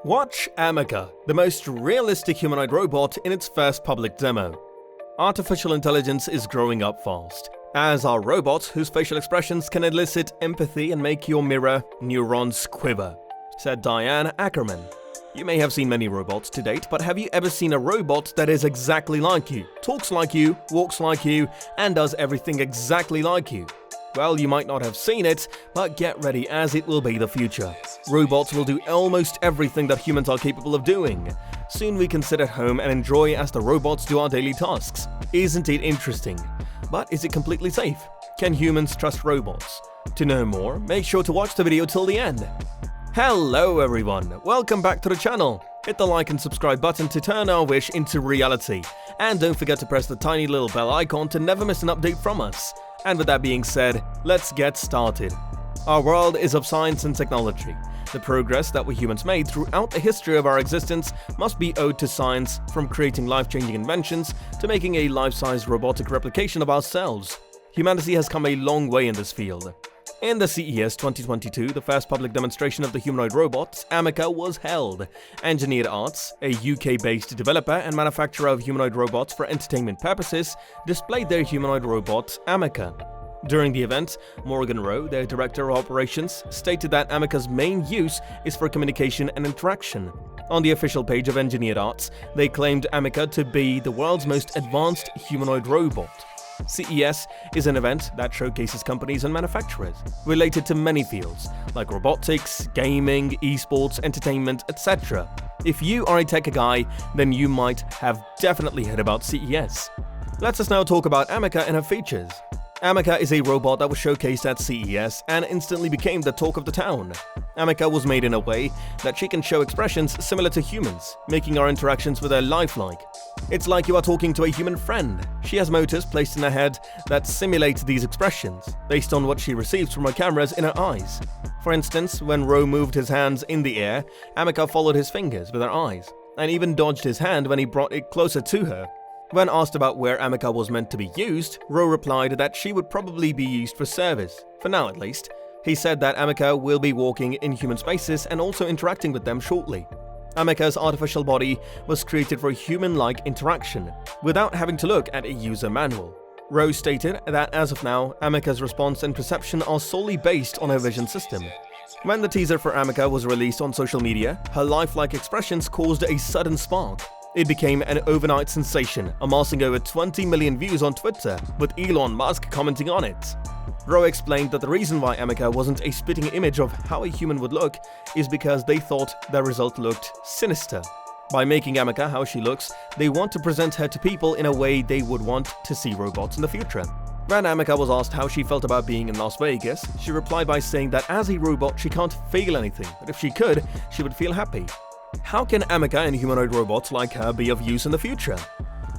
Watch Ameca, the most realistic humanoid robot in its first public demo. Artificial intelligence is growing up fast, as are robots whose facial expressions can elicit empathy and make your mirror neurons quiver, said Diane Ackerman. You may have seen many robots to date, but have you ever seen a robot that is exactly like you, talks like you, walks like you, and does everything exactly like you? Well, you might not have seen it, but get ready as it will be the future. Robots will do almost everything that humans are capable of doing. Soon we can sit at home and enjoy as the robots do our daily tasks. Isn't it interesting? But is it completely safe? Can humans trust robots? To know more, make sure to watch the video till the end. Hello everyone, welcome back to the channel. Hit the like and subscribe button to turn our wish into reality. And don't forget to press the tiny little bell icon to never miss an update from us. And with that being said, let's get started. Our world is of science and technology. The progress that we humans made throughout the history of our existence must be owed to science, from creating life-changing inventions to making a life-size robotic replication of ourselves. Humanity has come a long way in this field. In the CES 2022, the first public demonstration of the humanoid robot, Ameca, was held. Engineered Arts, a UK-based developer and manufacturer of humanoid robots for entertainment purposes, displayed their humanoid robot, Ameca. During the event, Morgan Rowe, their director of operations, stated that Ameca's main use is for communication and interaction. On the official page of Engineered Arts, they claimed Ameca to be the world's most advanced humanoid robot. CES is an event that showcases companies and manufacturers related to many fields, like robotics, gaming, esports, entertainment, etc. If you are a tech guy, then you might have definitely heard about CES. Let us now talk about Ameca and her features. Ameca is a robot that was showcased at CES and instantly became the talk of the town. Ameca was made in a way that she can show expressions similar to humans, making our interactions with her lifelike. It's like you are talking to a human friend. She has motors placed in her head that simulate these expressions, based on what she receives from her cameras in her eyes. For instance, when Rowe moved his hands in the air, Ameca followed his fingers with her eyes, and even dodged his hand when he brought it closer to her. When asked about where Ameca was meant to be used, Rowe replied that she would probably be used for service, for now at least. He said that Ameca will be walking in human spaces and also interacting with them shortly. Ameca's artificial body was created for human-like interaction, without having to look at a user manual. Rowe stated that as of now, Ameca's response and perception are solely based on her vision system. When the teaser for Ameca was released on social media, her lifelike expressions caused a sudden spark. It became an overnight sensation, amassing over 20 million views on Twitter, with Elon Musk commenting on it. Rowe explained that the reason why Ameca wasn't a spitting image of how a human would look is because they thought the result looked sinister. By making Ameca how she looks, they want to present her to people in a way they would want to see robots in the future. When Ameca was asked how she felt about being in Las Vegas, she replied by saying that as a robot she can't feel anything, but if she could, she would feel happy. How can Ameca and humanoid robots like her be of use in the future?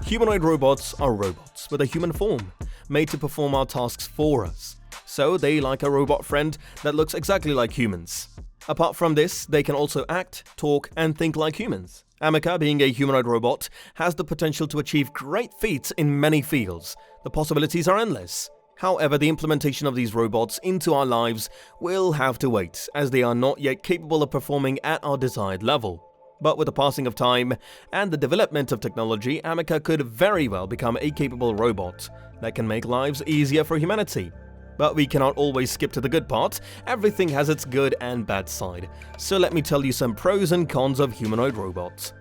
Humanoid robots are robots with a human form, made to perform our tasks for us. So they like a robot friend that looks exactly like humans. Apart from this, they can also act, talk, and think like humans. Ameca, being a humanoid robot, has the potential to achieve great feats in many fields. The possibilities are endless. However, the implementation of these robots into our lives will have to wait, as they are not yet capable of performing at our desired level. But with the passing of time and the development of technology, Ameca could very well become a capable robot that can make lives easier for humanity. But we cannot always skip to the good part. Everything has its good and bad side. So let me tell you some pros and cons of humanoid robots.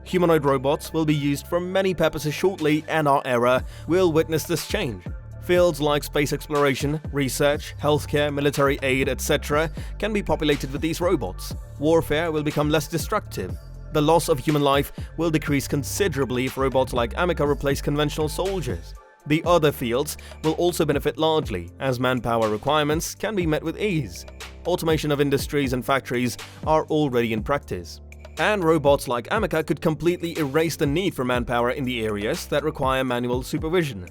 Humanoid robots will be used for many purposes shortly, and our era will witness this change. Fields like space exploration, research, healthcare, military aid, etc. can be populated with these robots. Warfare will become less destructive. The loss of human life will decrease considerably if robots like Ameca replace conventional soldiers. The other fields will also benefit largely, as manpower requirements can be met with ease. Automation of industries and factories are already in practice. And robots like Ameca could completely erase the need for manpower in the areas that require manual supervision.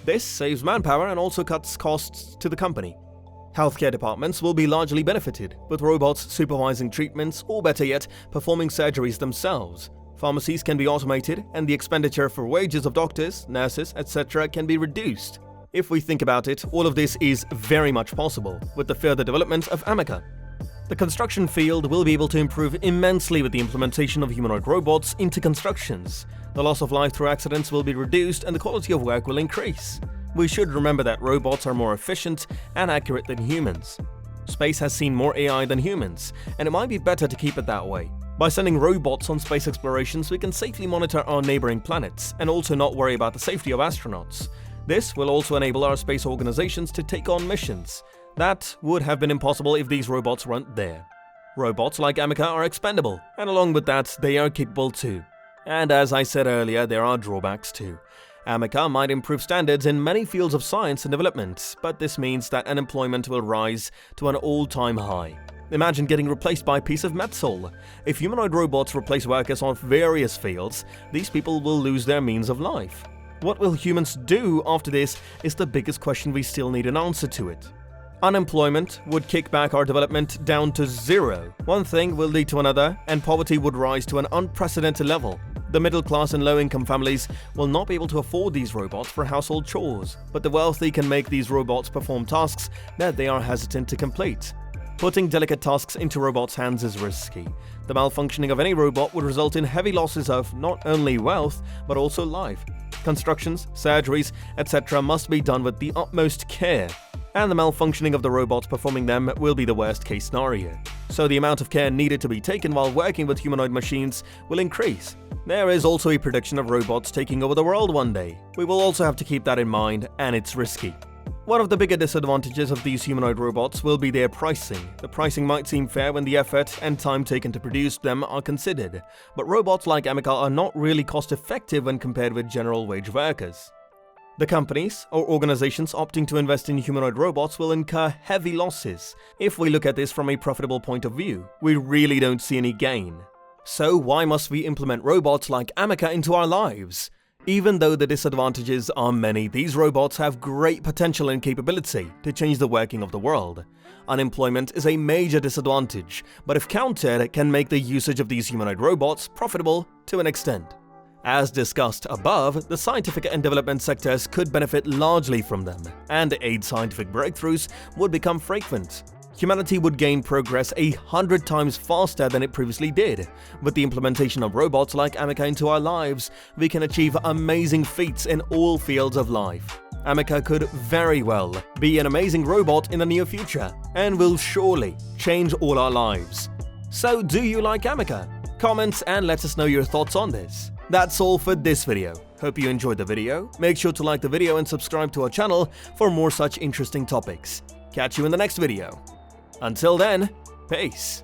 This saves manpower and also cuts costs to the company. Healthcare departments will be largely benefited, with robots supervising treatments or, better yet, performing surgeries themselves. Pharmacies can be automated, and the expenditure for wages of doctors, nurses, etc. can be reduced. If we think about it, all of this is very much possible with the further development of Ameca. The construction field will be able to improve immensely with the implementation of humanoid robots into constructions. The loss of life through accidents will be reduced and the quality of work will increase. We should remember that robots are more efficient and accurate than humans. Space has seen more AI than humans, and it might be better to keep it that way. By sending robots on space explorations, we can safely monitor our neighboring planets and also not worry about the safety of astronauts. This will also enable our space organizations to take on missions. That would have been impossible if these robots weren't there. Robots like Ameca are expendable, and along with that, they are capable too. And as I said earlier, there are drawbacks too. Ameca might improve standards in many fields of science and development, but this means that unemployment will rise to an all-time high. Imagine getting replaced by a piece of metal. If humanoid robots replace workers on various fields, these people will lose their means of life. What will humans do after this is the biggest question we still need an answer to it. Unemployment would kick back our development down to zero. One thing will lead to another, and poverty would rise to an unprecedented level. The middle class and low-income families will not be able to afford these robots for household chores, but the wealthy can make these robots perform tasks that they are hesitant to complete. Putting delicate tasks into robots' hands is risky. The malfunctioning of any robot would result in heavy losses of not only wealth, but also life. Constructions, surgeries, etc. must be done with the utmost care, and the malfunctioning of the robots performing them will be the worst-case scenario. So the amount of care needed to be taken while working with humanoid machines will increase. There is also a prediction of robots taking over the world one day. We will also have to keep that in mind, and it's risky. One of the bigger disadvantages of these humanoid robots will be their pricing. The pricing might seem fair when the effort and time taken to produce them are considered, but robots like Ameca are not really cost-effective when compared with general wage workers. The companies or organizations opting to invest in humanoid robots will incur heavy losses. If we look at this from a profitable point of view, we really don't see any gain. So why must we implement robots like Ameca into our lives? Even though the disadvantages are many, these robots have great potential and capability to change the working of the world. Unemployment is a major disadvantage, but if countered, can make the usage of these humanoid robots profitable to an extent. As discussed above, the scientific and development sectors could benefit largely from them, and aid scientific breakthroughs would become frequent. Humanity would gain progress 100 times faster than it previously did. With the implementation of robots like Ameca into our lives, we can achieve amazing feats in all fields of life. Ameca could very well be an amazing robot in the near future, and will surely change all our lives. So do you like Ameca? Comment and let us know your thoughts on this. That's all for this video. Hope you enjoyed the video. Make sure to like the video and subscribe to our channel for more such interesting topics. Catch you in the next video. Until then, peace.